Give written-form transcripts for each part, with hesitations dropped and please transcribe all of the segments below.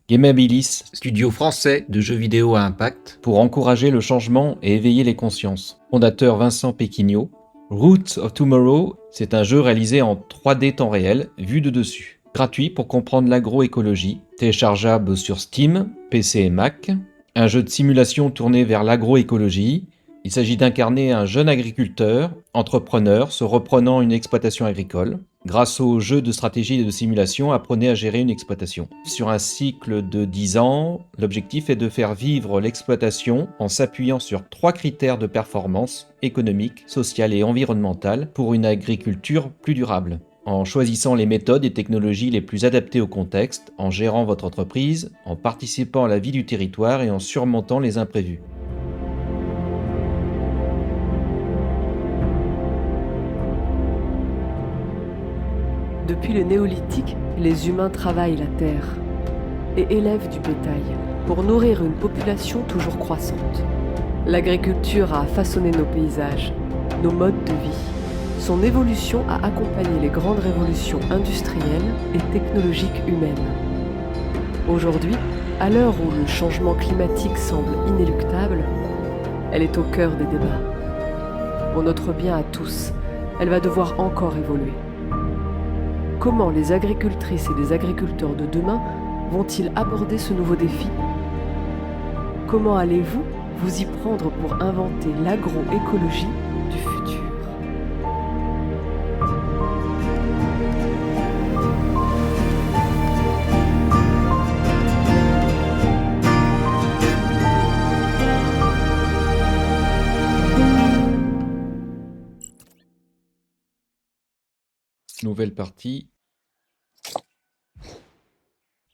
Gamabilis, studio français de jeux vidéo à impact, pour encourager le changement et éveiller les consciences. Fondateur Vincent Péquignot. Roots of Tomorrow, c'est un jeu réalisé en 3D temps réel, vu de dessus. Gratuit pour comprendre l'agroécologie, téléchargeable sur Steam, PC et Mac. Un jeu de simulation tourné vers l'agroécologie. Il s'agit d'incarner un jeune agriculteur, entrepreneur, se reprenant une exploitation agricole. Grâce au jeu de stratégie et de simulation, apprenez à gérer une exploitation. Sur un cycle de 10 ans, l'objectif est de faire vivre l'exploitation en s'appuyant sur 3 critères de performance économique, sociale et environnementale pour une agriculture plus durable. En choisissant les méthodes et technologies les plus adaptées au contexte, en gérant votre entreprise, en participant à la vie du territoire et en surmontant les imprévus. Depuis le néolithique, les humains travaillent la terre et élèvent du bétail pour nourrir une population toujours croissante. L'agriculture a façonné nos paysages, nos modes de vie. Son évolution a accompagné les grandes révolutions industrielles et technologiques humaines. Aujourd'hui, à l'heure où le changement climatique semble inéluctable, elle est au cœur des débats. Pour notre bien à tous, elle va devoir encore évoluer. Comment les agricultrices et les agriculteurs de demain vont-ils aborder ce nouveau défi? Comment allez-vous vous y prendre pour inventer l'agroécologie du futur? Nouvelle partie.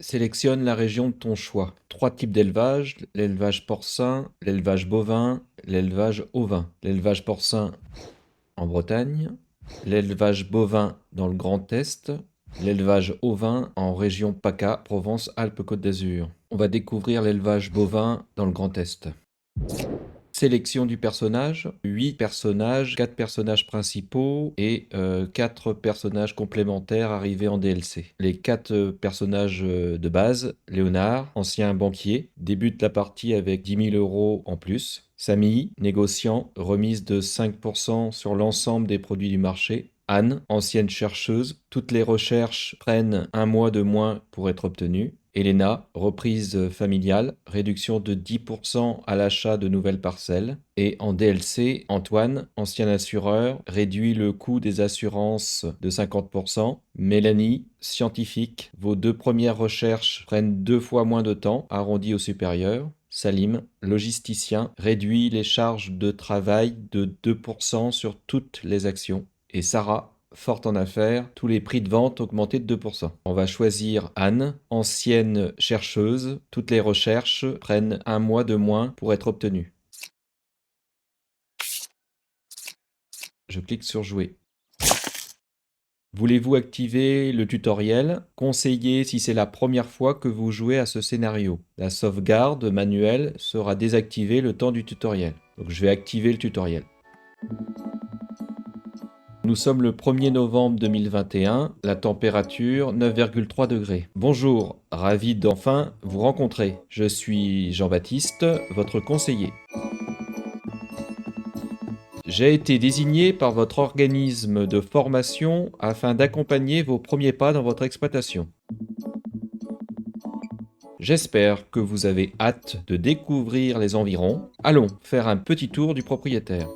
Sélectionne la région de ton choix. 3 types d'élevage, l'élevage porcin, l'élevage bovin, l'élevage ovin. L'élevage porcin en Bretagne, l'élevage bovin dans le Grand Est, l'élevage ovin en région PACA, Provence-Alpes-Côte d'Azur. On va découvrir l'élevage bovin dans le Grand Est. Sélection du personnage, 8 personnages, 4 personnages principaux et 4 personnages complémentaires arrivés en DLC. Les 4 personnages de base, Léonard, ancien banquier, débute la partie avec 10 000 € en plus. Samy, négociant, remise de 5% sur l'ensemble des produits du marché. Anne, ancienne chercheuse, toutes les recherches prennent 1 mois de moins pour être obtenues. Elena, reprise familiale, réduction de 10% à l'achat de nouvelles parcelles. Et en DLC, Antoine, ancien assureur, réduit le coût des assurances de 50%. Mélanie, scientifique, vos 2 premières recherches prennent 2 fois moins de temps, arrondi au supérieur. Salim, logisticien, réduit les charges de travail de 2% sur toutes les actions. Et Sarah, forte en affaires, tous les prix de vente augmentés de 2%. On va choisir Anne, ancienne chercheuse. Toutes les recherches prennent 1 mois de moins pour être obtenues. Je clique sur jouer. Voulez-vous activer le tutoriel? Conseillez si c'est la première fois que vous jouez à ce scénario. La sauvegarde manuelle sera désactivée le temps du tutoriel. Donc je vais activer le tutoriel. Nous sommes le 1er novembre 2021, la température 9,3 degrés. Bonjour, ravi d'enfin vous rencontrer. Je suis Jean-Baptiste, votre conseiller. J'ai été désigné par votre organisme de formation afin d'accompagner vos premiers pas dans votre exploitation. J'espère que vous avez hâte de découvrir les environs. Allons faire un petit tour du propriétaire.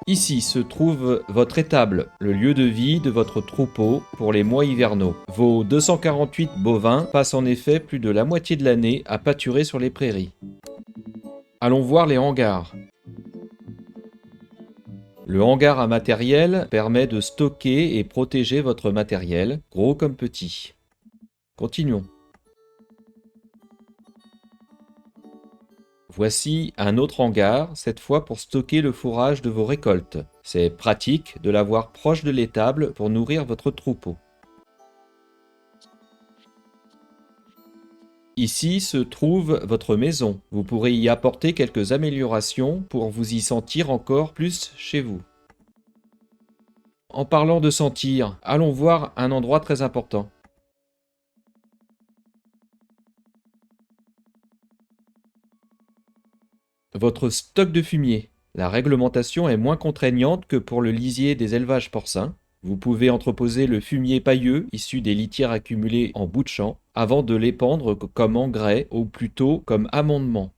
Ici se trouve votre étable, le lieu de vie de votre troupeau pour les mois hivernaux. Vos 248 bovins passent en effet plus de la moitié de l'année à pâturer sur les prairies. Allons voir les hangars. Le hangar à matériel permet de stocker et protéger votre matériel, gros comme petit. Continuons. Voici un autre hangar, cette fois pour stocker le fourrage de vos récoltes. C'est pratique de l'avoir proche de l'étable pour nourrir votre troupeau. Ici se trouve votre maison. Vous pourrez y apporter quelques améliorations pour vous y sentir encore plus chez vous. En parlant de sentir, allons voir un endroit très important. Votre stock de fumier. La réglementation est moins contraignante que pour le lisier des élevages porcins. Vous pouvez entreposer le fumier pailleux issu des litières accumulées en bout de champ avant de l'épandre comme engrais ou plutôt comme amendement.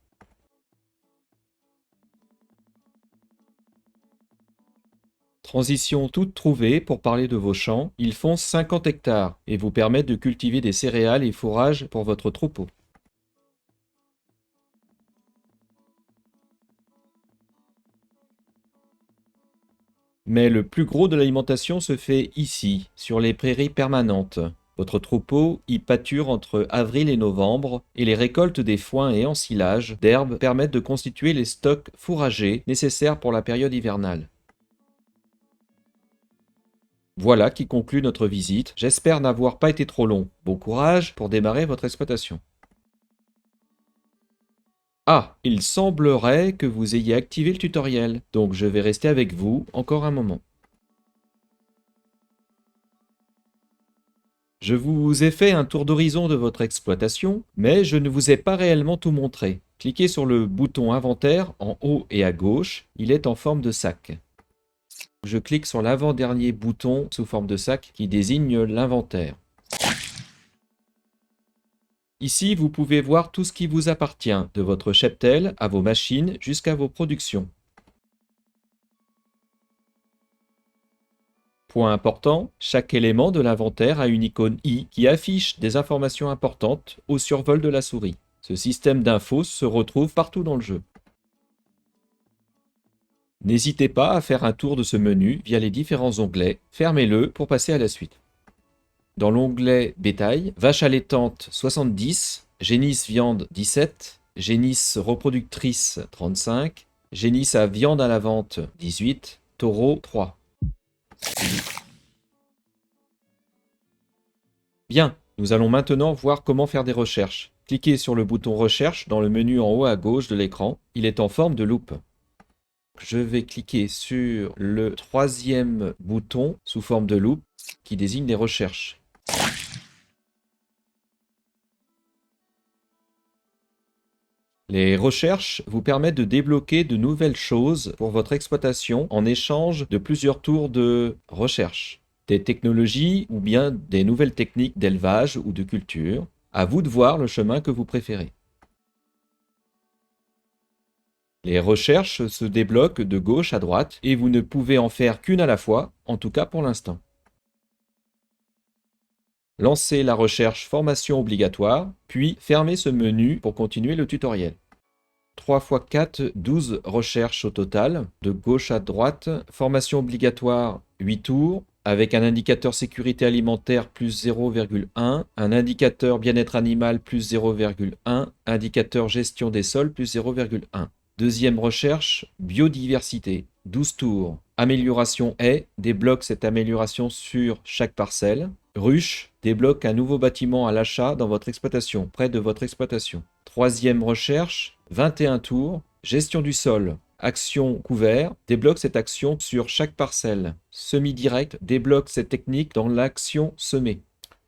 Transition toute trouvée pour parler de vos champs. Ils font 50 hectares et vous permettent de cultiver des céréales et fourrages pour votre troupeau. Mais le plus gros de l'alimentation se fait ici, sur les prairies permanentes. Votre troupeau y pâture entre avril et novembre, et les récoltes des foins et ensilages d'herbes permettent de constituer les stocks fourragers nécessaires pour la période hivernale. Voilà qui conclut notre visite. J'espère n'avoir pas été trop long. Bon courage pour démarrer votre exploitation. Ah, il semblerait que vous ayez activé le tutoriel, donc je vais rester avec vous encore un moment. Je vous ai fait un tour d'horizon de votre exploitation, mais je ne vous ai pas réellement tout montré. Cliquez sur le bouton Inventaire en haut et à gauche, il est en forme de sac. Je clique sur l'avant-dernier bouton sous forme de sac qui désigne l'inventaire. Ici, vous pouvez voir tout ce qui vous appartient, de votre cheptel à vos machines jusqu'à vos productions. Point important, chaque élément de l'inventaire a une icône i qui affiche des informations importantes au survol de la souris. Ce système d'infos se retrouve partout dans le jeu. N'hésitez pas à faire un tour de ce menu via les différents onglets, fermez-le pour passer à la suite. Dans l'onglet Bétail, vache allaitante 70, génisse viande 17, génisse reproductrice 35, génisse à viande à la vente 18, taureau 3. Bien, nous allons maintenant voir comment faire des recherches. Cliquez sur le bouton Recherche dans le menu en haut à gauche de l'écran, il est en forme de loupe. Je vais cliquer sur le troisième bouton sous forme de loupe qui désigne les recherches. Les recherches vous permettent de débloquer de nouvelles choses pour votre exploitation en échange de plusieurs tours de recherche. Des technologies ou bien des nouvelles techniques d'élevage ou de culture. À vous de voir le chemin que vous préférez. Les recherches se débloquent de gauche à droite et vous ne pouvez en faire qu'une à la fois, en tout cas pour l'instant. Lancez la recherche formation obligatoire, puis fermez ce menu pour continuer le tutoriel. 3 x 4, 12 recherches au total, de gauche à droite, formation obligatoire 8 tours, avec un indicateur sécurité alimentaire plus 0,1, un indicateur bien-être animal plus 0,1, indicateur gestion des sols plus 0,1. Deuxième recherche, biodiversité, 12 tours. Amélioration haies, débloque cette amélioration sur chaque parcelle. Ruche, débloque un nouveau bâtiment à l'achat dans votre exploitation, près de votre exploitation. Troisième recherche, 21 tours. Gestion du sol, action couvert, débloque cette action sur chaque parcelle. Semi-direct, débloque cette technique dans l'action semée.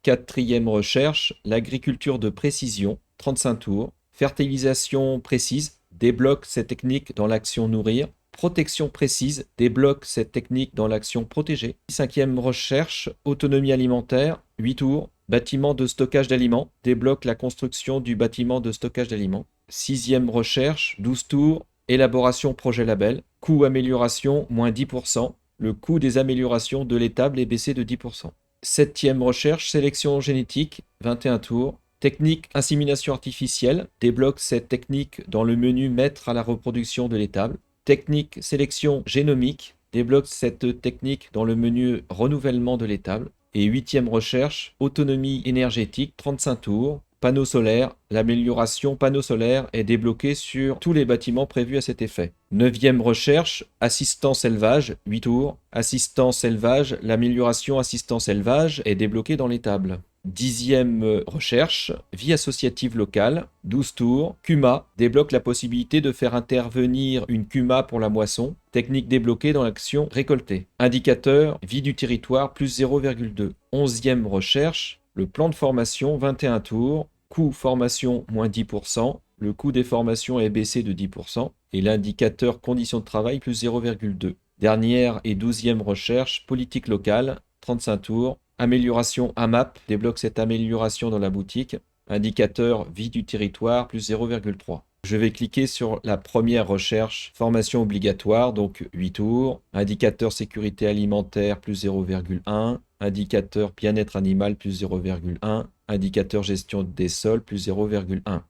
Quatrième recherche, l'agriculture de précision, 35 tours. Fertilisation précise, débloque cette technique dans l'action nourrir. Protection précise, débloque cette technique dans l'action protéger. Cinquième recherche, autonomie alimentaire, 8 tours. Bâtiment de stockage d'aliments, débloque la construction du bâtiment de stockage d'aliments. Sixième recherche, 12 tours. Élaboration projet label, coût amélioration, moins 10%. Le coût des améliorations de l'étable est baissé de 10%. Septième recherche, sélection génétique, 21 tours. Technique insémination artificielle, débloque cette technique dans le menu Mettre à la reproduction de l'étable. Technique sélection génomique, débloque cette technique dans le menu Renouvellement de l'étable. Et huitième recherche, autonomie énergétique, 35 tours. panneaux solaires. L'amélioration panneaux solaires est débloquée sur tous les bâtiments prévus à cet effet. 9e recherche, assistance élevage, 8 tours. Assistance élevage, l'amélioration assistance élevage est débloquée dans les tables. 10e recherche, vie associative locale, 12 tours. CUMA débloque la possibilité de faire intervenir une CUMA pour la moisson. Technique débloquée dans l'action récoltée. Indicateur, vie du territoire, plus 0,2. 11e recherche, le plan de formation, 21 tours. Coût formation, moins 10%. Le coût des formations est baissé de 10%. Et l'indicateur conditions de travail, plus 0,2. Dernière et 12e recherche, politique locale, 35 tours. Amélioration AMAP débloque cette amélioration dans la boutique. Indicateur vie du territoire, plus 0,3. Je vais cliquer sur la première recherche, formation obligatoire, donc 8 tours. Indicateur sécurité alimentaire, plus 0,1. Indicateur bien-être animal, plus 0,1. Indicateur gestion des sols, plus 0,1.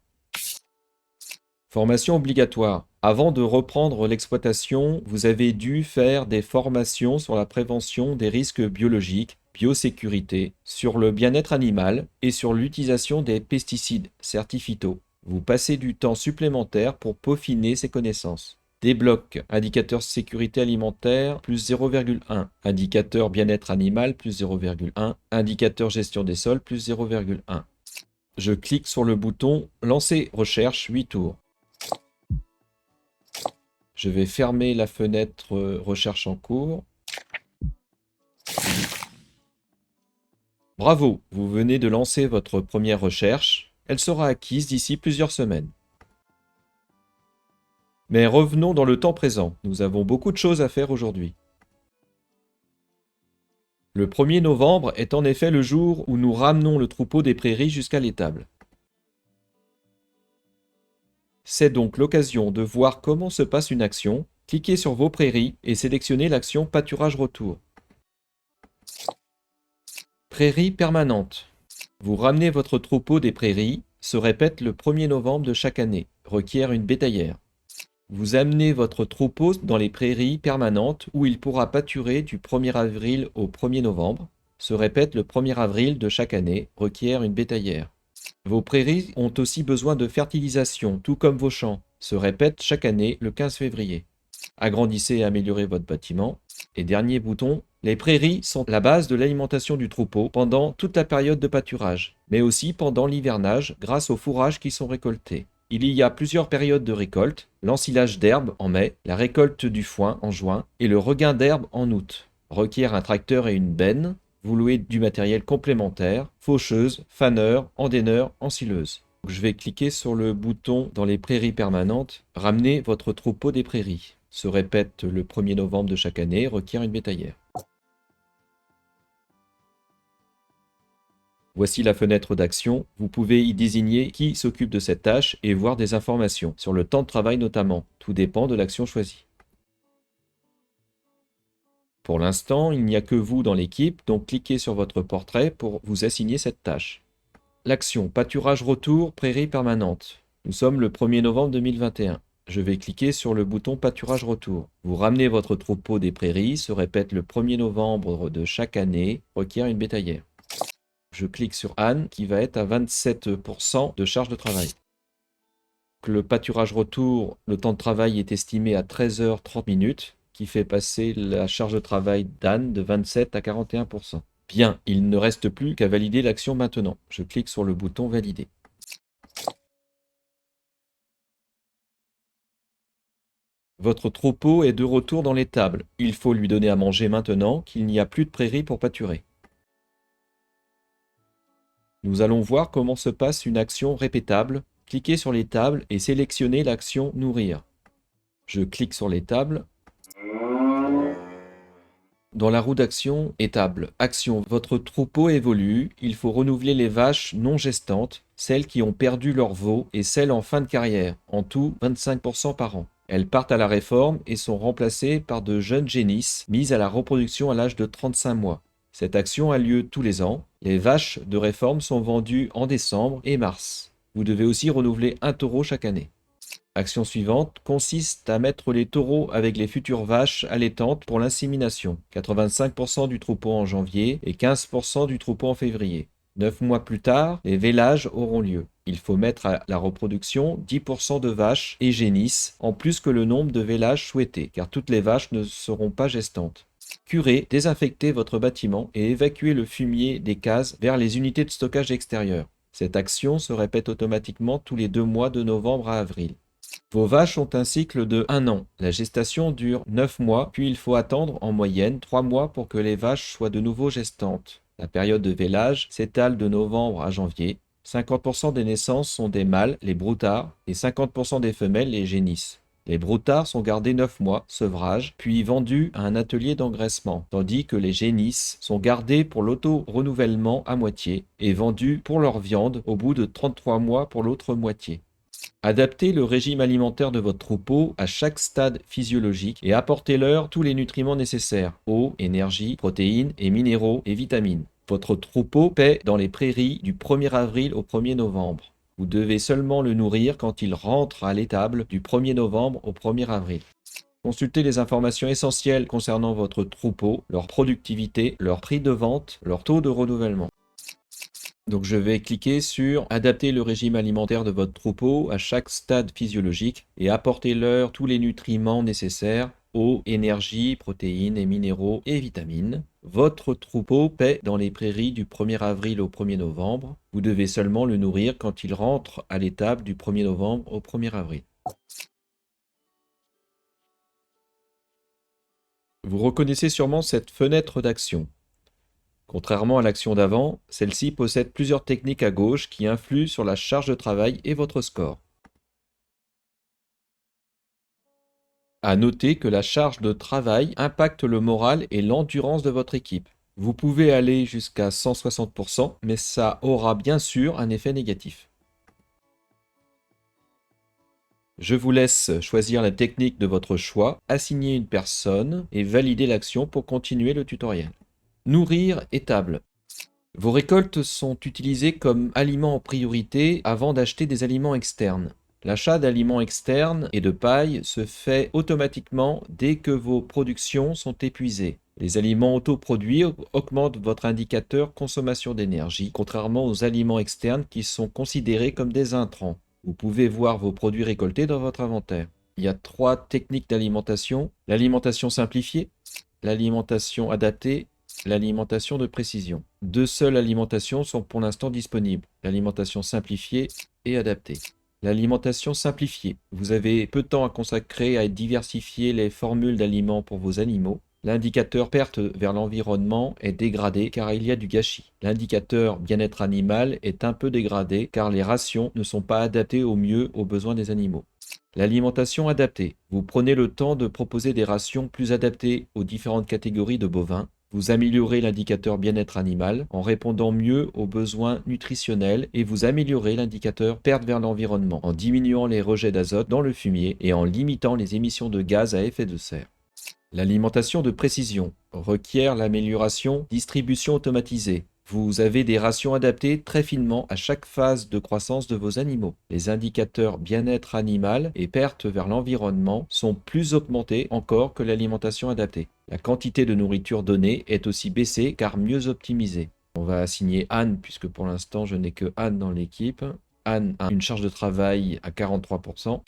Formation obligatoire. Avant de reprendre l'exploitation, vous avez dû faire des formations sur la prévention des risques biologiques, biosécurité, sur le bien-être animal et sur l'utilisation des pesticides certificaux. Vous passez du temps supplémentaire pour peaufiner ces connaissances. Débloque, indicateur sécurité alimentaire, plus 0,1. Indicateur bien-être animal, plus 0,1. Indicateur gestion des sols, plus 0,1. Je clique sur le bouton Lancer recherche 8 tours. Je vais fermer la fenêtre recherche en cours. Bravo, vous venez de lancer votre première recherche. Elle sera acquise d'ici plusieurs semaines. Mais revenons dans le temps présent. Nous avons beaucoup de choses à faire aujourd'hui. Le 1er novembre est en effet le jour où nous ramenons le troupeau des prairies jusqu'à l'étable. C'est donc l'occasion de voir comment se passe une action. Cliquez sur vos prairies et sélectionnez l'action pâturage retour. Prairie permanente. Vous ramenez votre troupeau des prairies, se répète le 1er novembre de chaque année, requiert une bétaillère. Vous amenez votre troupeau dans les prairies permanentes où il pourra pâturer du 1er avril au 1er novembre, se répète le 1er avril de chaque année, requiert une bétaillère. Vos prairies ont aussi besoin de fertilisation, tout comme vos champs, se répète chaque année le 15 février. Agrandissez et améliorez votre bâtiment. Et dernier bouton, les prairies sont la base de l'alimentation du troupeau pendant toute la période de pâturage, mais aussi pendant l'hivernage grâce aux fourrages qui sont récoltés. Il y a plusieurs périodes de récolte, l'ensilage d'herbe en mai, la récolte du foin en juin et le regain d'herbe en août. Requiert un tracteur et une benne. Vous louez du matériel complémentaire, faucheuse, faneur, endaineur, ensileuse. Je vais cliquer sur le bouton dans les prairies permanentes, ramener votre troupeau des prairies. Se répète le 1er novembre de chaque année, requiert une bétaillère. Voici la fenêtre d'action. Vous pouvez y désigner qui s'occupe de cette tâche et voir des informations, sur le temps de travail notamment. Tout dépend de l'action choisie. Pour l'instant, il n'y a que vous dans l'équipe, donc cliquez sur votre portrait pour vous assigner cette tâche. L'action pâturage retour prairie permanente. Nous sommes le 1er novembre 2021. Je vais cliquer sur le bouton pâturage retour. Vous ramenez votre troupeau des prairies, se répète le 1er novembre de chaque année, requiert une bétaillère. Je clique sur Anne qui va être à 27% de charge de travail. Le pâturage retour, le temps de travail est estimé à 13h30, qui fait passer la charge de travail d'Anne de 27 à 41%. Bien, il ne reste plus qu'à valider l'action maintenant. Je clique sur le bouton Valider. Votre troupeau est de retour dans l'étable. Il faut lui donner à manger maintenant qu'il n'y a plus de prairies pour pâturer. Nous allons voir comment se passe une action répétable. Cliquez sur les tables et sélectionnez l'action Nourrir. Je clique sur les tables. Dans la roue d'action, étable, action, votre troupeau évolue, il faut renouveler les vaches non gestantes, celles qui ont perdu leur veau et celles en fin de carrière, en tout 25% par an. Elles partent à la réforme et sont remplacées par de jeunes génisses mises à la reproduction à l'âge de 35 mois. Cette action a lieu tous les ans. Les vaches de réforme sont vendues en décembre et mars. Vous devez aussi renouveler un taureau chaque année. Action suivante consiste à mettre les taureaux avec les futures vaches allaitantes pour l'insémination. 85% du troupeau en janvier et 15% du troupeau en février. 9 mois plus tard, les vélages auront lieu. Il faut mettre à la reproduction 10% de vaches et génisses, en plus que le nombre de vélages souhaité, car toutes les vaches ne seront pas gestantes. Curez, désinfectez votre bâtiment et évacuez le fumier des cases vers les unités de stockage extérieures. Cette action se répète automatiquement tous les 2 mois de novembre à avril. Vos vaches ont un cycle de 1 an. La gestation dure 9 mois, puis il faut attendre en moyenne 3 mois pour que les vaches soient de nouveau gestantes. La période de vélage s'étale de novembre à janvier. 50% des naissances sont des mâles, les broutards, et 50% des femelles, les génisses. Les broutards sont gardés 9 mois, sevrage, puis vendus à un atelier d'engraissement, tandis que les génisses sont gardés pour l'auto-renouvellement à moitié et vendus pour leur viande au bout de 33 mois pour l'autre moitié. Adaptez le régime alimentaire de votre troupeau à chaque stade physiologique et apportez-leur tous les nutriments nécessaires, eau, énergie, protéines et minéraux et vitamines. Votre troupeau paît dans les prairies du 1er avril au 1er novembre. Vous devez seulement le nourrir quand il rentre à l'étable du 1er novembre au 1er avril. Consultez les informations essentielles concernant votre troupeau, leur productivité, leur prix de vente, leur taux de renouvellement. Donc je vais cliquer sur « Adapter le régime alimentaire de votre troupeau à chaque stade physiologique et apportez-leur tous les nutriments nécessaires, eau, énergie, protéines et minéraux et vitamines. Votre troupeau paît dans les prairies du 1er avril au 1er novembre. Vous devez seulement le nourrir quand il rentre à l'étable du 1er novembre au 1er avril. » Vous reconnaissez sûrement cette fenêtre d'action. Contrairement à l'action d'avant, celle-ci possède plusieurs techniques à gauche qui influent sur la charge de travail et votre score. À noter que la charge de travail impacte le moral et l'endurance de votre équipe. Vous pouvez aller jusqu'à 160%, mais ça aura bien sûr un effet négatif. Je vous laisse choisir la technique de votre choix, assigner une personne et valider l'action pour continuer le tutoriel. Nourrir étable. Vos récoltes sont utilisées comme aliments en priorité avant d'acheter des aliments externes. L'achat d'aliments externes et de paille se fait automatiquement dès que vos productions sont épuisées. Les aliments autoproduits augmentent votre indicateur consommation d'énergie, contrairement aux aliments externes qui sont considérés comme des intrants. Vous pouvez voir vos produits récoltés dans votre inventaire. Il y a 3 techniques d'alimentation: l'alimentation simplifiée, l'alimentation adaptée, l'alimentation de précision. 2 seules alimentations sont pour l'instant disponibles: l'alimentation simplifiée et adaptée. L'alimentation simplifiée. Vous avez peu de temps à consacrer à diversifier les formules d'aliments pour vos animaux. L'indicateur perte vers l'environnement est dégradé car il y a du gâchis. L'indicateur bien-être animal est un peu dégradé car les rations ne sont pas adaptées au mieux aux besoins des animaux. L'alimentation adaptée. Vous prenez le temps de proposer des rations plus adaptées aux différentes catégories de bovins. Vous améliorez l'indicateur bien-être animal en répondant mieux aux besoins nutritionnels et vous améliorez l'indicateur perte vers l'environnement en diminuant les rejets d'azote dans le fumier et en limitant les émissions de gaz à effet de serre. L'alimentation de précision requiert l'amélioration distribution automatisée. Vous avez des rations adaptées très finement à chaque phase de croissance de vos animaux. Les indicateurs bien-être animal et perte vers l'environnement sont plus augmentés encore que l'alimentation adaptée. La quantité de nourriture donnée est aussi baissée car mieux optimisée. On va assigner Anne puisque pour l'instant je n'ai que Anne dans l'équipe. Anne a une charge de travail à 43%.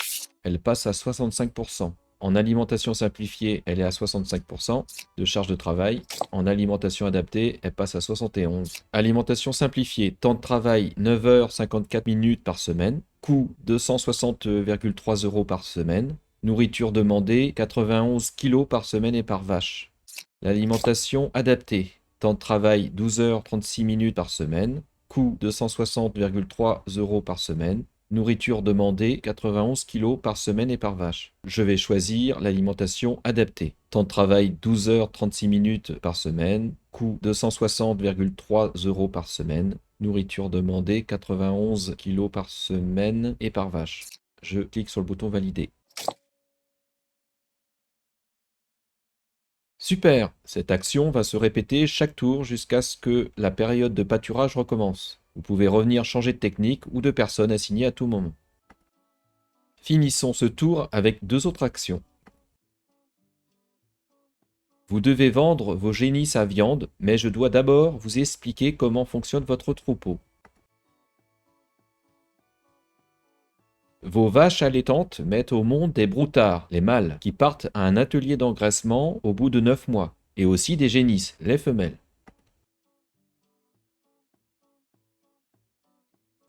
Elle passe à 65%. En alimentation simplifiée, elle est à 65% de charge de travail. En alimentation adaptée, elle passe à 71%. Alimentation simplifiée, temps de travail 9h54 minutes par semaine. Coût 260,3 € par semaine. Nourriture demandée 91 kg par semaine et par vache. L'alimentation adaptée, temps de travail 12h36 minutes par semaine. Coût 260,3 € par semaine. Nourriture demandée 91 kg par semaine et par vache. Je vais choisir l'alimentation adaptée. Temps de travail 12h36 minutes par semaine. Coût 260,3 € par semaine. Nourriture demandée 91 kg par semaine et par vache. Je clique sur le bouton valider. Super! Cette action va se répéter chaque tour jusqu'à ce que la période de pâturage recommence. Vous pouvez revenir changer de technique ou de personne assignée à tout moment. Finissons ce tour avec 2 autres actions. Vous devez vendre vos génisses à viande, mais je dois d'abord vous expliquer comment fonctionne votre troupeau. Vos vaches allaitantes mettent au monde des broutards, les mâles, qui partent à un atelier d'engraissement au bout de 9 mois, et aussi des génisses, les femelles.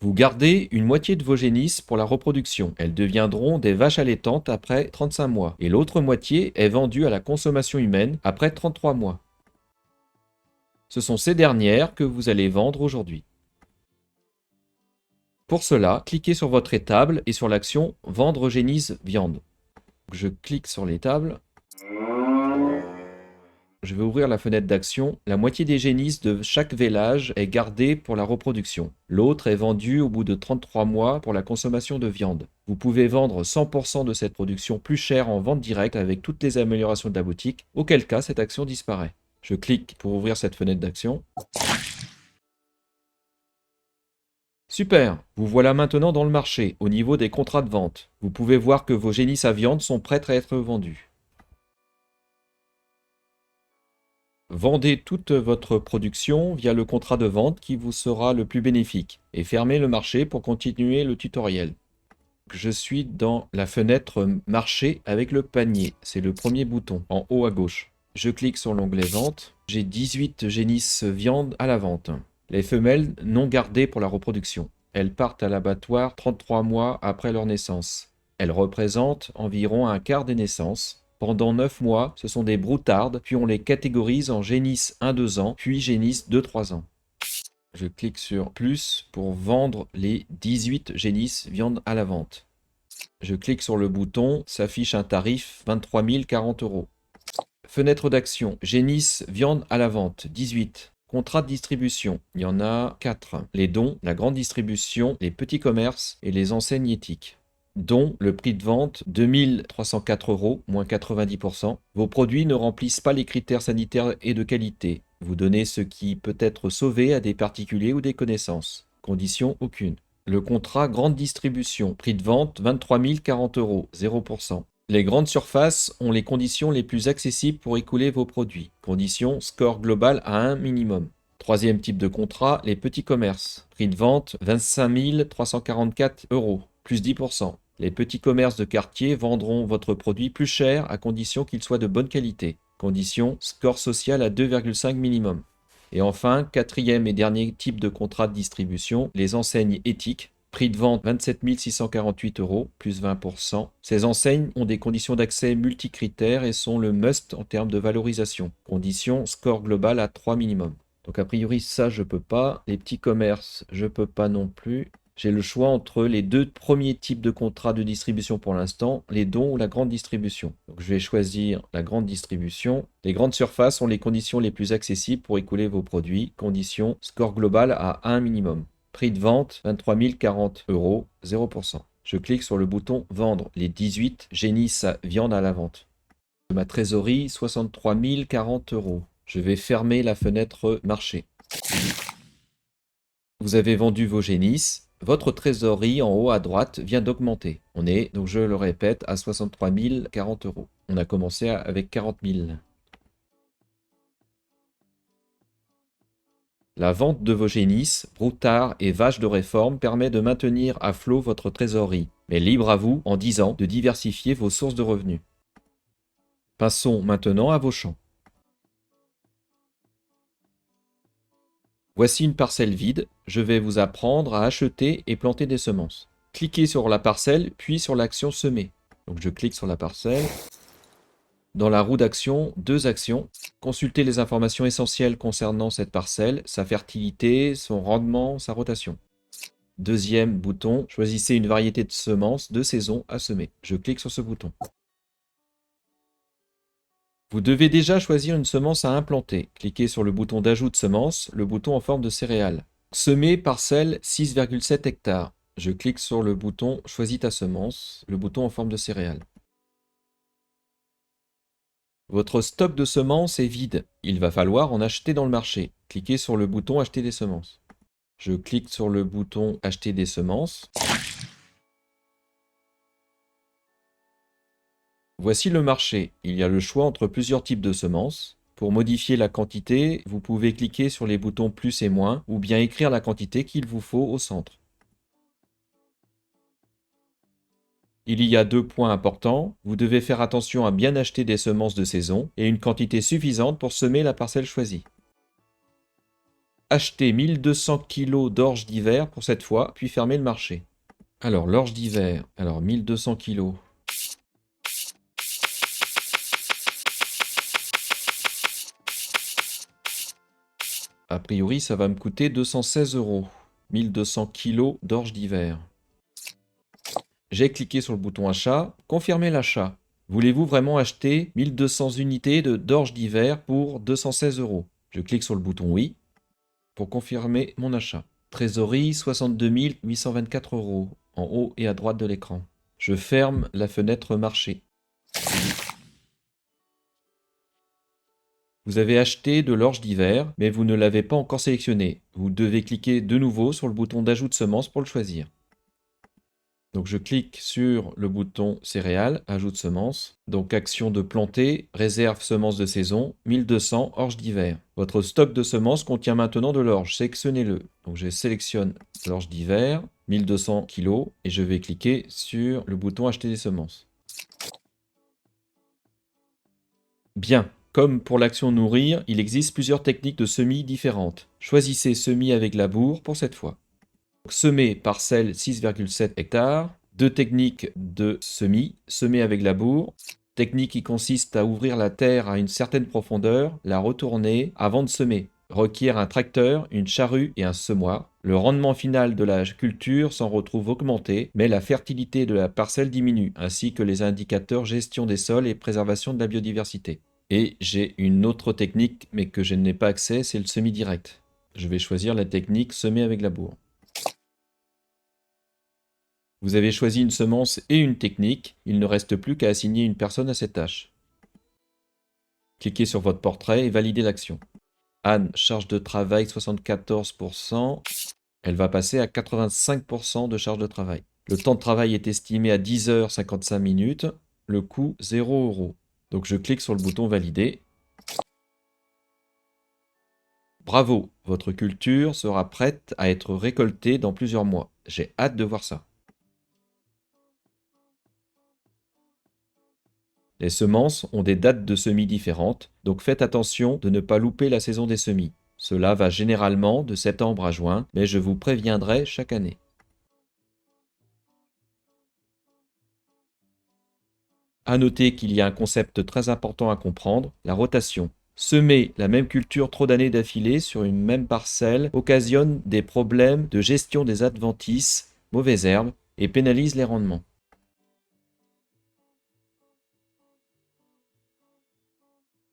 Vous gardez une moitié de vos génisses pour la reproduction. Elles deviendront des vaches allaitantes après 35 mois, et l'autre moitié est vendue à la consommation humaine après 33 mois. Ce sont ces dernières que vous allez vendre aujourd'hui. Pour cela, cliquez sur votre étable et sur l'action « Vendre génisse viande ». Je clique sur l'étable. Je vais ouvrir la fenêtre d'action. La moitié des génisses de chaque vélage est gardée pour la reproduction. L'autre est vendue au bout de 33 mois pour la consommation de viande. Vous pouvez vendre 100% de cette production plus cher en vente directe avec toutes les améliorations de la boutique, auquel cas cette action disparaît. Je clique pour ouvrir cette fenêtre d'action. Super! Vous voilà maintenant dans le marché, au niveau des contrats de vente. Vous pouvez voir que vos génisses à viande sont prêtes à être vendues. Vendez toute votre production via le contrat de vente qui vous sera le plus bénéfique et fermez le marché pour continuer le tutoriel. Je suis dans la fenêtre marché avec le panier, c'est le premier bouton en haut à gauche. Je clique sur l'onglet vente, j'ai 18 génisses viande à la vente. Les femelles non gardées pour la reproduction. Elles partent à l'abattoir 33 mois après leur naissance. Elles représentent environ un quart des naissances. Pendant 9 mois, ce sont des broutardes, puis on les catégorise en génisses 1-2 ans, puis génisses 2-3 ans. Je clique sur plus pour vendre les 18 génisses viande à la vente. Je clique sur le bouton, s'affiche un tarif 23 040 €. Fenêtre d'action, génisses viande à la vente, 18. Contrat de distribution, il y en a 4. Les dons, la grande distribution, les petits commerces et les enseignes éthiques. Dont le prix de vente 2 304 €, moins 90%. Vos produits ne remplissent pas les critères sanitaires et de qualité. Vous donnez ce qui peut être sauvé à des particuliers ou des connaissances. Condition aucune. Le contrat grande distribution, prix de vente 23 040 €, 0%. Les grandes surfaces ont les conditions les plus accessibles pour écouler vos produits. Condition score global à 1 minimum. Troisième type de contrat, les petits commerces. Prix de vente 25 344 €, plus 10%. Les petits commerces de quartier vendront votre produit plus cher à condition qu'il soit de bonne qualité. Condition score social à 2,5 minimum. Et enfin, quatrième et dernier type de contrat de distribution, les enseignes éthiques. Prix de vente 27 648 €, plus 20%. Ces enseignes ont des conditions d'accès multicritères et sont le must en termes de valorisation. Condition score global à 3 minimum. Donc a priori ça je peux pas. Les petits commerces je peux pas non plus. J'ai le choix entre les deux premiers types de contrats de distribution pour l'instant, les dons ou la grande distribution. Donc je vais choisir la grande distribution. Les grandes surfaces ont les conditions les plus accessibles pour écouler vos produits. Condition score global à 1 minimum. Prix de vente 23 040 €, 0%. Je clique sur le bouton vendre les 18 génisses viande à la vente. Ma trésorerie 63 040 €. Je vais fermer la fenêtre marché. Vous avez vendu vos génisses. Votre trésorerie en haut à droite vient d'augmenter. On est, donc je le répète, à 63 040 €. On a commencé avec 40 000. La vente de vos génisses, broutards et vaches de réforme permet de maintenir à flot votre trésorerie. Mais libre à vous, en 10 ans, de diversifier vos sources de revenus. Passons maintenant à vos champs. Voici une parcelle vide, je vais vous apprendre à acheter et planter des semences. Cliquez sur la parcelle, puis sur l'action semer. Donc je clique sur la parcelle. Dans la roue d'action, 2 actions. Consultez les informations essentielles concernant cette parcelle, sa fertilité, son rendement, sa rotation. Deuxième bouton, choisissez une variété de semences de saison à semer. Je clique sur ce bouton. Vous devez déjà choisir une semence à implanter. Cliquez sur le bouton d'ajout de semence, le bouton en forme de céréale. Semer parcelle 6,7 hectares. Je clique sur le bouton choisis ta semence, le bouton en forme de céréale. Votre stock de semences est vide. Il va falloir en acheter dans le marché. Cliquez sur le bouton acheter des semences. Je clique sur le bouton acheter des semences. Voici le marché. Il y a le choix entre plusieurs types de semences. Pour modifier la quantité, vous pouvez cliquer sur les boutons plus et moins ou bien écrire la quantité qu'il vous faut au centre. Il y a 2 points importants. Vous devez faire attention à bien acheter des semences de saison et une quantité suffisante pour semer la parcelle choisie. Achetez 1200 kg d'orge d'hiver pour cette fois, puis fermez le marché. Alors, l'orge d'hiver, 1200 kg. A priori, ça va me coûter 216 €. 1200 kg d'orge d'hiver. J'ai cliqué sur le bouton achat, confirmer l'achat. Voulez-vous vraiment acheter 1200 unités d'orge d'hiver pour 216 €? Je clique sur le bouton oui pour confirmer mon achat. Trésorerie 62 824 € en haut et à droite de l'écran. Je ferme la fenêtre marché. Vous avez acheté de l'orge d'hiver, mais vous ne l'avez pas encore sélectionné. Vous devez cliquer de nouveau sur le bouton d'ajout de semences pour le choisir. Donc je clique sur le bouton céréales, ajout de semences. Donc action de planter, réserve semences de saison, 1200 orge d'hiver. Votre stock de semences contient maintenant de l'orge, sélectionnez-le. Donc je sélectionne l'orge d'hiver, 1200 kg, et je vais cliquer sur le bouton acheter des semences. Bien, comme pour l'action nourrir, il existe plusieurs techniques de semis différentes. Choisissez semis avec labour pour cette fois. Semer parcelle 6,7 hectares. 2 techniques de semis. Semer avec labour. Technique qui consiste à ouvrir la terre à une certaine profondeur, la retourner avant de semer. Requiert un tracteur, une charrue et un semoir. Le rendement final de la culture s'en retrouve augmenté, mais la fertilité de la parcelle diminue, ainsi que les indicateurs gestion des sols et préservation de la biodiversité. Et j'ai une autre technique, mais que je n'ai pas accès, c'est le semis direct. Je vais choisir la technique semer avec labour. Vous avez choisi une semence et une technique, il ne reste plus qu'à assigner une personne à cette tâche. Cliquez sur votre portrait et validez l'action. Anne, charge de travail 74%, elle va passer à 85% de charge de travail. Le temps de travail est estimé à 10h55, le coût 0 €. Donc je clique sur le bouton valider. Bravo, votre culture sera prête à être récoltée dans plusieurs mois. J'ai hâte de voir ça. Les semences ont des dates de semis différentes, donc faites attention de ne pas louper la saison des semis. Cela va généralement de septembre à juin, mais je vous préviendrai chaque année. À noter qu'il y a un concept très important à comprendre, la rotation. Semer la même culture trop d'années d'affilée sur une même parcelle occasionne des problèmes de gestion des adventices, mauvaises herbes, et pénalise les rendements.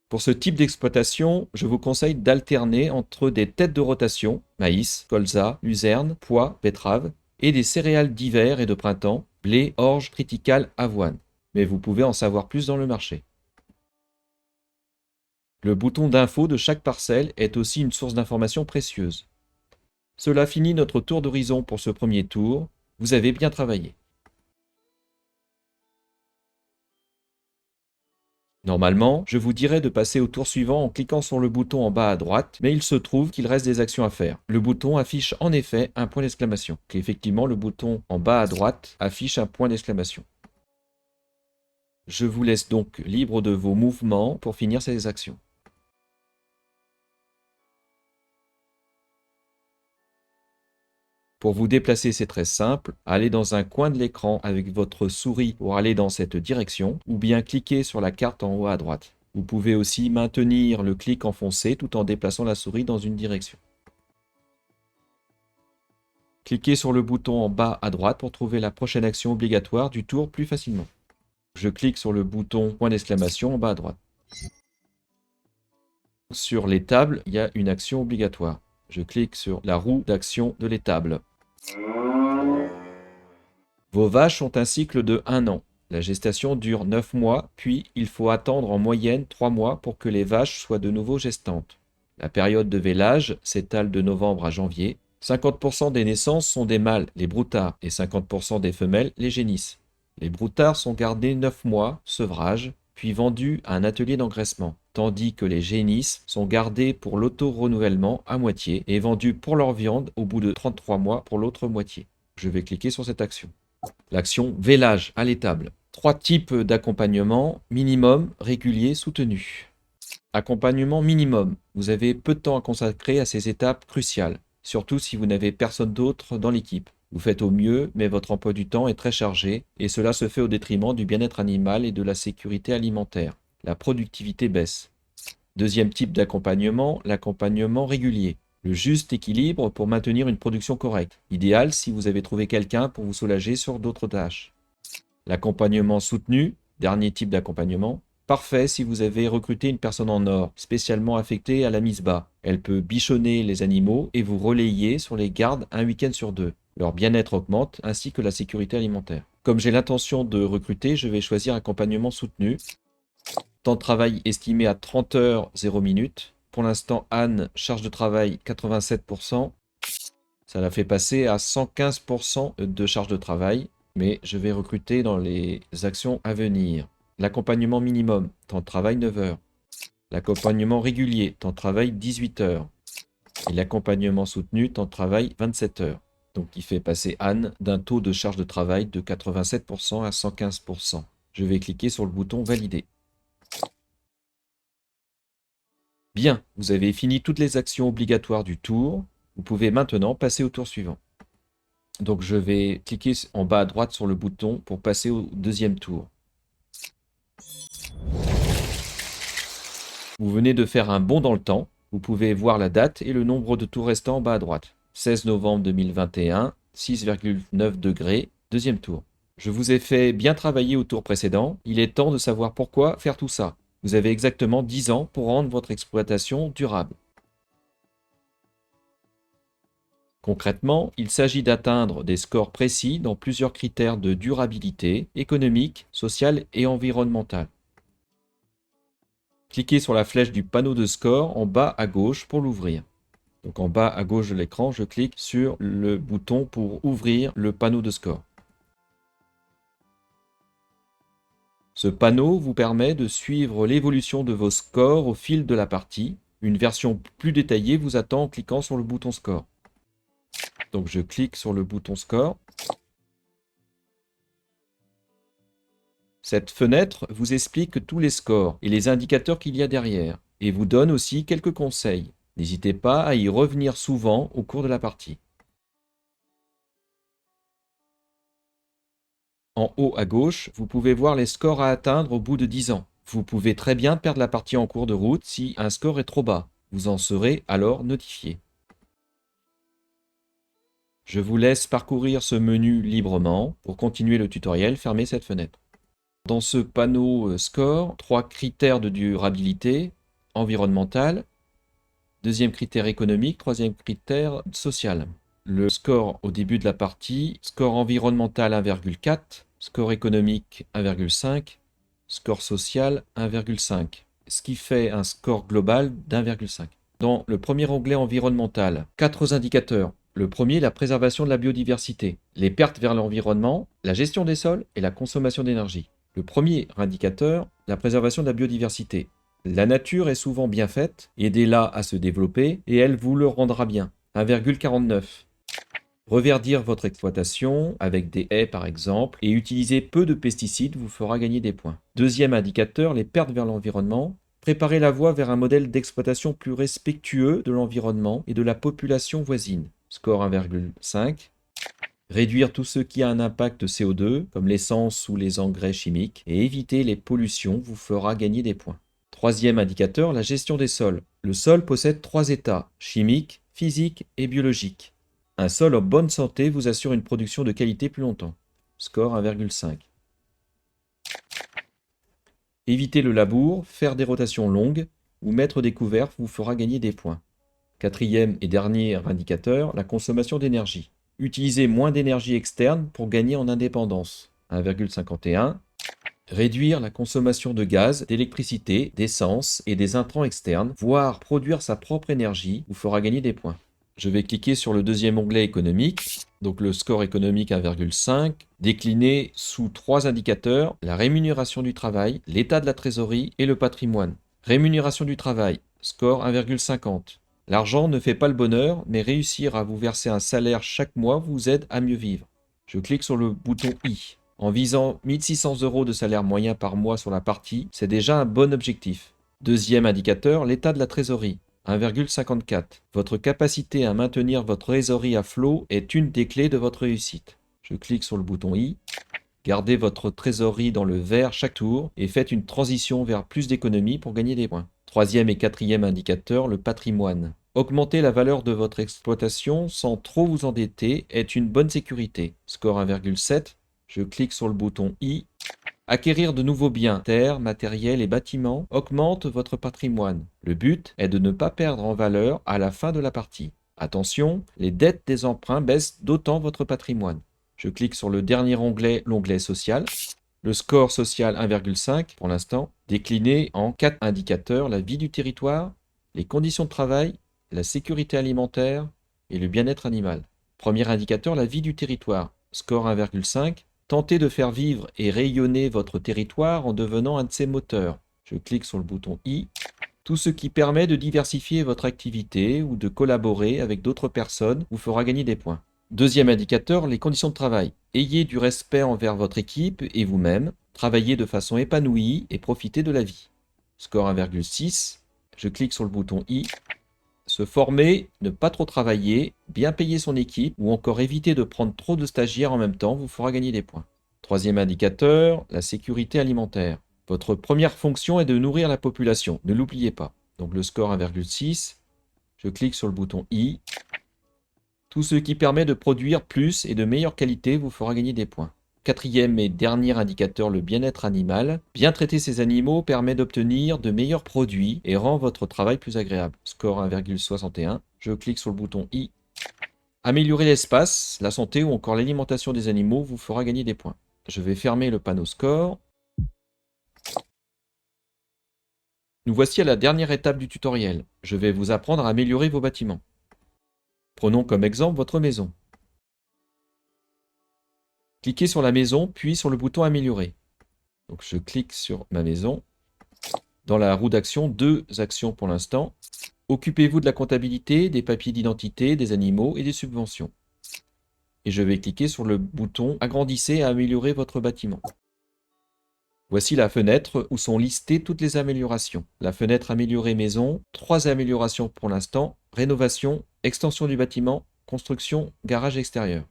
Pour ce type d'exploitation, je vous conseille d'alterner entre des têtes de rotation, maïs, colza, luzerne, pois, betterave, et des céréales d'hiver et de printemps, blé, orge, triticale, avoine. Mais vous pouvez en savoir plus dans le marché. Le bouton d'info de chaque parcelle est aussi une source d'informations précieuse. Cela finit notre tour d'horizon pour ce premier tour. Vous avez bien travaillé. Normalement, je vous dirais de passer au tour suivant en cliquant sur le bouton en bas à droite, mais il se trouve qu'il reste des actions à faire. Le bouton affiche en effet un point d'exclamation. Effectivement, le bouton en bas à droite affiche un point d'exclamation. Je vous laisse donc libre de vos mouvements pour finir ces actions. Pour vous déplacer, c'est très simple. Allez dans un coin de l'écran avec votre souris pour aller dans cette direction, ou bien cliquez sur la carte en haut à droite. Vous pouvez aussi maintenir le clic enfoncé tout en déplaçant la souris dans une direction. Cliquez sur le bouton en bas à droite pour trouver la prochaine action obligatoire du tour plus facilement. Je clique sur le bouton point d'exclamation en bas à droite. Sur l'étable, il y a une action obligatoire. Je clique sur la roue d'action de l'étable. Vos vaches ont un cycle de 1 an. La gestation dure 9 mois, puis il faut attendre en moyenne 3 mois pour que les vaches soient de nouveau gestantes. La période de vélage s'étale de novembre à janvier. 50% des naissances sont des mâles, les broutards, et 50% des femelles, les génisses. Les broutards sont gardés 9 mois, sevrage, puis vendus à un atelier d'engraissement, tandis que les génisses sont gardés pour l'auto-renouvellement à moitié et vendus pour leur viande au bout de 33 mois pour l'autre moitié. Je vais cliquer sur cette action. L'action vélage à l'étable. 3 types d'accompagnement, minimum, régulier, soutenu. Accompagnement minimum. Vous avez peu de temps à consacrer à ces étapes cruciales, surtout si vous n'avez personne d'autre dans l'équipe. Vous faites au mieux, mais votre emploi du temps est très chargé, et cela se fait au détriment du bien-être animal et de la sécurité alimentaire. La productivité baisse. Deuxième type d'accompagnement, l'accompagnement régulier. Le juste équilibre pour maintenir une production correcte. Idéal si vous avez trouvé quelqu'un pour vous soulager sur d'autres tâches. L'accompagnement soutenu, dernier type d'accompagnement. Parfait si vous avez recruté une personne en or, spécialement affectée à la mise bas. Elle peut bichonner les animaux et vous relayer sur les gardes un week-end sur 2. Leur bien-être augmente ainsi que la sécurité alimentaire. Comme j'ai l'intention de recruter, je vais choisir accompagnement soutenu. Temps de travail estimé à 30 heures 0 minutes. Pour l'instant, Anne, charge de travail 87%. Ça la fait passer à 115% de charge de travail, mais je vais recruter dans les actions à venir. L'accompagnement minimum, temps de travail 9 heures. L'accompagnement régulier, temps de travail 18 heures. Et l'accompagnement soutenu, temps de travail 27 heures. Donc il fait passer Anne d'un taux de charge de travail de 87% à 115%. Je vais cliquer sur le bouton Valider. Bien, vous avez fini toutes les actions obligatoires du tour. Vous pouvez maintenant passer au tour suivant. Donc je vais cliquer en bas à droite sur le bouton pour passer au deuxième tour. Vous venez de faire un bond dans le temps. Vous pouvez voir la date et le nombre de tours restants en bas à droite. 16 novembre 2021, 6,9 degrés, deuxième tour. Je vous ai fait bien travailler au tour précédent. Il est temps de savoir pourquoi faire tout ça. Vous avez exactement 10 ans pour rendre votre exploitation durable. Concrètement, il s'agit d'atteindre des scores précis dans plusieurs critères de durabilité économique, sociale et environnementale. Cliquez sur la flèche du panneau de score en bas à gauche pour l'ouvrir. Donc en bas à gauche de l'écran, je clique sur le bouton pour ouvrir le panneau de score. Ce panneau vous permet de suivre l'évolution de vos scores au fil de la partie. Une version plus détaillée vous attend en cliquant sur le bouton score. Donc je clique sur le bouton score. Cette fenêtre vous explique tous les scores et les indicateurs qu'il y a derrière et vous donne aussi quelques conseils. N'hésitez pas à y revenir souvent au cours de la partie. En haut à gauche, vous pouvez voir les scores à atteindre au bout de 10 ans. Vous pouvez très bien perdre la partie en cours de route si un score est trop bas. Vous en serez alors notifié. Je vous laisse parcourir ce menu librement. Pour continuer le tutoriel, fermez cette fenêtre. Dans ce panneau score, 3 critères de durabilité, environnemental, deuxième critère économique, troisième critère social. Le score au début de la partie, score environnemental 1,4, score économique 1,5, score social 1,5, ce qui fait un score global d'1,5. Dans le premier onglet environnemental, 4 indicateurs. Le premier, la préservation de la biodiversité, les pertes vers l'environnement, la gestion des sols et la consommation d'énergie. Le premier indicateur, la préservation de la biodiversité. La nature est souvent bien faite, aidez-la à se développer et elle vous le rendra bien. 1,49. Reverdir votre exploitation avec des haies par exemple et utiliser peu de pesticides vous fera gagner des points. Deuxième indicateur, les pertes vers l'environnement. Préparez la voie vers un modèle d'exploitation plus respectueux de l'environnement et de la population voisine. Score 1,5. Réduire tout ce qui a un impact CO2, comme l'essence ou les engrais chimiques, et éviter les pollutions vous fera gagner des points. Troisième indicateur, la gestion des sols. Le sol possède 3 états, chimique, physique et biologique. Un sol en bonne santé vous assure une production de qualité plus longtemps. Score 1,5. Éviter le labour, faire des rotations longues ou mettre des couverts vous fera gagner des points. Quatrième et dernier indicateur, la consommation d'énergie. Utilisez moins d'énergie externe pour gagner en indépendance. 1,51. Réduire la consommation de gaz, d'électricité, d'essence et des intrants externes, voire produire sa propre énergie, vous fera gagner des points. Je vais cliquer sur le deuxième onglet économique. Donc le score économique 1,5, décliné sous 3 indicateurs, la rémunération du travail, l'état de la trésorerie et le patrimoine. Rémunération du travail, score 1,50. L'argent ne fait pas le bonheur, mais réussir à vous verser un salaire chaque mois vous aide à mieux vivre. Je clique sur le bouton I. En visant 1600 € de salaire moyen par mois sur la partie, c'est déjà un bon objectif. Deuxième indicateur, l'état de la trésorerie. 1,54. Votre capacité à maintenir votre trésorerie à flot est une des clés de votre réussite. Je clique sur le bouton I. Gardez votre trésorerie dans le vert chaque tour et faites une transition vers plus d'économies pour gagner des points. Troisième et quatrième indicateur, le patrimoine. Augmenter la valeur de votre exploitation sans trop vous endetter est une bonne sécurité. Score 1,7. Je clique sur le bouton I. Acquérir de nouveaux biens, terres, matériels et bâtiments augmente votre patrimoine. Le but est de ne pas perdre en valeur à la fin de la partie. Attention, les dettes des emprunts baissent d'autant votre patrimoine. Je clique sur le dernier onglet, l'onglet social. Le score social 1,5 pour l'instant, décliné en 4 indicateurs, la vie du territoire, les conditions de travail, la sécurité alimentaire et le bien-être animal. Premier indicateur, la vie du territoire, score 1,5. Tentez de faire vivre et rayonner votre territoire en devenant un de ses moteurs. Je clique sur le bouton I. Tout ce qui permet de diversifier votre activité ou de collaborer avec d'autres personnes vous fera gagner des points. Deuxième indicateur, les conditions de travail. Ayez du respect envers votre équipe et vous-même. Travaillez de façon épanouie et profitez de la vie. Score 1,6. Je clique sur le bouton I. Se former, ne pas trop travailler, bien payer son équipe ou encore éviter de prendre trop de stagiaires en même temps vous fera gagner des points. Troisième indicateur, la sécurité alimentaire. Votre première fonction est de nourrir la population, ne l'oubliez pas. Donc le score 1,6, je clique sur le bouton I. Tout ce qui permet de produire plus et de meilleure qualité vous fera gagner des points. Quatrième et dernier indicateur, le bien-être animal. Bien traiter ces animaux permet d'obtenir de meilleurs produits et rend votre travail plus agréable. Score 1,61. Je clique sur le bouton I. Améliorer l'espace, la santé ou encore l'alimentation des animaux vous fera gagner des points. Je vais fermer le panneau score. Nous voici à la dernière étape du tutoriel. Je vais vous apprendre à améliorer vos bâtiments. Prenons comme exemple votre maison. Cliquez sur la maison, puis sur le bouton Améliorer. Donc je clique sur ma maison. Dans la roue d'action, 2 actions pour l'instant. Occupez-vous de la comptabilité, des papiers d'identité, des animaux et des subventions. Et je vais cliquer sur le bouton Agrandissez et améliorer votre bâtiment. Voici la fenêtre où sont listées toutes les améliorations. La fenêtre Améliorer maison, 3 améliorations pour l'instant, rénovation, extension du bâtiment, construction, garage extérieur.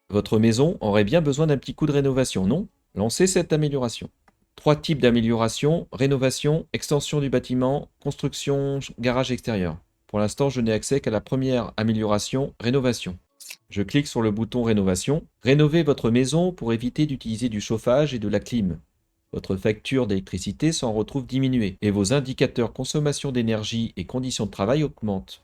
Votre maison aurait bien besoin d'un petit coup de rénovation, non? Lancez cette amélioration. 3 types d'amélioration, rénovation, extension du bâtiment, construction, garage extérieur. Pour l'instant, je n'ai accès qu'à la première amélioration, rénovation. Je clique sur le bouton rénovation. Rénovez votre maison pour éviter d'utiliser du chauffage et de la clim. Votre facture d'électricité s'en retrouve diminuée et vos indicateurs consommation d'énergie et conditions de travail augmentent.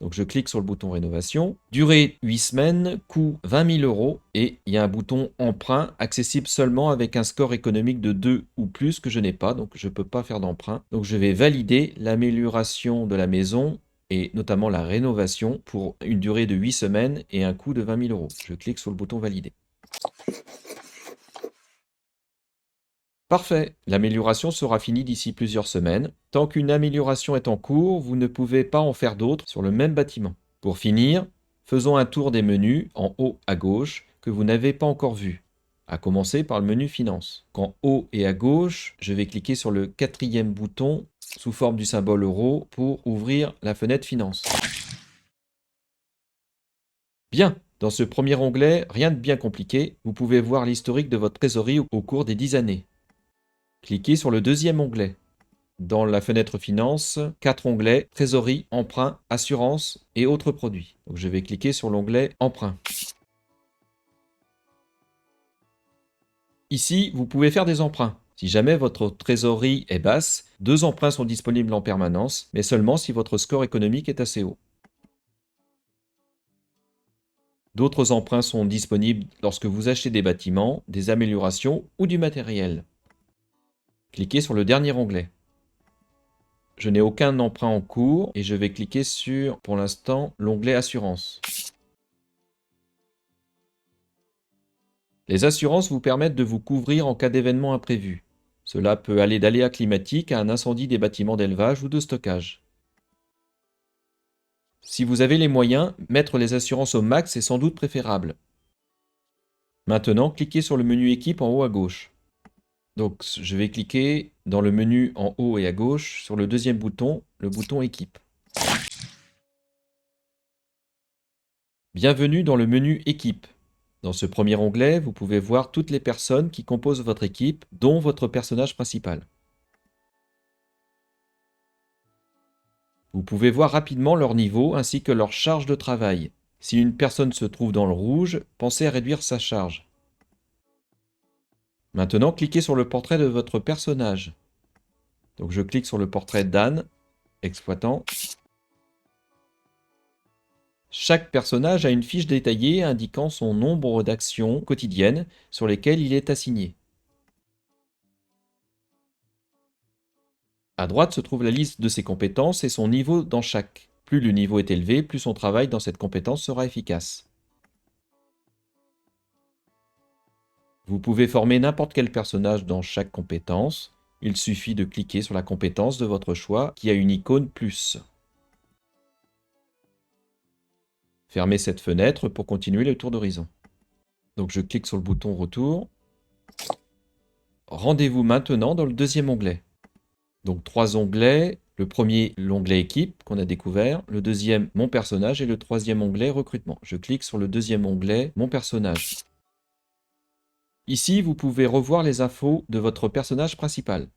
Donc je clique sur le bouton rénovation. Durée 8 semaines, coût 20 000 € et il y a un bouton emprunt accessible seulement avec un score économique de 2 ou plus que je n'ai pas, donc je ne peux pas faire d'emprunt. Donc je vais valider l'amélioration de la maison et notamment la rénovation pour une durée de 8 semaines et un coût de 20 000 €. Je clique sur le bouton valider. Parfait, l'amélioration sera finie d'ici plusieurs semaines. Tant qu'une amélioration est en cours, vous ne pouvez pas en faire d'autres sur le même bâtiment. Pour finir, faisons un tour des menus en haut à gauche que vous n'avez pas encore vus, à commencer par le menu Finances. Qu'en haut et à gauche, je vais cliquer sur le 4e bouton sous forme du symbole euro pour ouvrir la fenêtre Finances. Bien, dans ce premier onglet, rien de bien compliqué, vous pouvez voir l'historique de votre trésorerie au cours des 10 années. Cliquez sur le 2e onglet. Dans la fenêtre Finances, 4 onglets, Trésorerie, Emprunt, Assurance et autres produits. Donc je vais cliquer sur l'onglet Emprunt. Ici, vous pouvez faire des emprunts. Si jamais votre trésorerie est basse, 2 emprunts sont disponibles en permanence, mais seulement si votre score économique est assez haut. D'autres emprunts sont disponibles lorsque vous achetez des bâtiments, des améliorations ou du matériel. Cliquez sur le dernier onglet. Je n'ai aucun emprunt en cours et je vais cliquer sur, pour l'instant, l'onglet Assurance. Les assurances vous permettent de vous couvrir en cas d'événement imprévu. Cela peut aller d'aléas climatiques à un incendie des bâtiments d'élevage ou de stockage. Si vous avez les moyens, mettre les assurances au max est sans doute préférable. Maintenant, cliquez sur le menu Équipe en haut à gauche. Donc, je vais cliquer dans le menu en haut et à gauche sur le deuxième bouton, le bouton Équipe. Bienvenue dans le menu Équipe. Dans ce premier onglet, vous pouvez voir toutes les personnes qui composent votre équipe, dont votre personnage principal. Vous pouvez voir rapidement leur niveau ainsi que leur charge de travail. Si une personne se trouve dans le rouge, pensez à réduire sa charge. Maintenant, cliquez sur le portrait de votre personnage. Donc je clique sur le portrait d'Anne, exploitant. Chaque personnage a une fiche détaillée indiquant son nombre d'actions quotidiennes sur lesquelles il est assigné. À droite se trouve la liste de ses compétences et son niveau dans chaque. Plus le niveau est élevé, plus son travail dans cette compétence sera efficace. Vous pouvez former n'importe quel personnage dans chaque compétence. Il suffit de cliquer sur la compétence de votre choix qui a une icône plus. Fermez cette fenêtre pour continuer le tour d'horizon. Donc je clique sur le bouton Retour. Rendez-vous maintenant dans le deuxième onglet. Donc 3 onglets. Le premier, l'onglet Équipe qu'on a découvert. Le deuxième, Mon personnage. Et le troisième onglet, Recrutement. Je clique sur le deuxième onglet, Mon personnage. Ici, vous pouvez revoir les infos de votre personnage principal.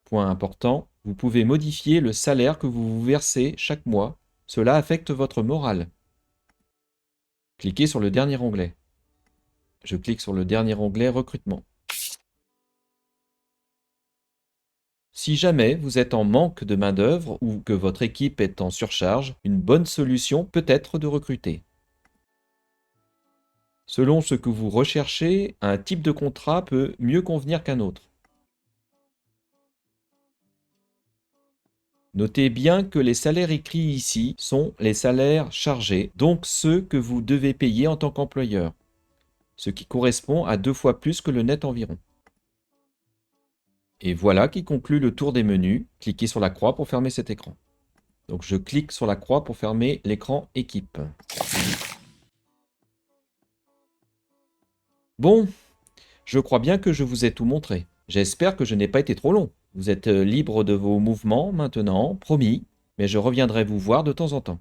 Point important, vous pouvez modifier le salaire que vous vous versez chaque mois. Cela affecte votre morale. Cliquez sur le dernier onglet. Je clique sur le dernier onglet Recrutement. Si jamais vous êtes en manque de main-d'œuvre ou que votre équipe est en surcharge, une bonne solution peut être de recruter. Selon ce que vous recherchez, un type de contrat peut mieux convenir qu'un autre. Notez bien que les salaires écrits ici sont les salaires chargés, donc ceux que vous devez payer en tant qu'employeur, ce qui correspond à 2 fois plus que le net environ. Et voilà qui conclut le tour des menus. Cliquez sur la croix pour fermer cet écran. Donc je clique sur la croix pour fermer l'écran Équipe. Bon, je crois bien que je vous ai tout montré. J'espère que je n'ai pas été trop long. Vous êtes libre de vos mouvements maintenant, promis, mais je reviendrai vous voir de temps en temps.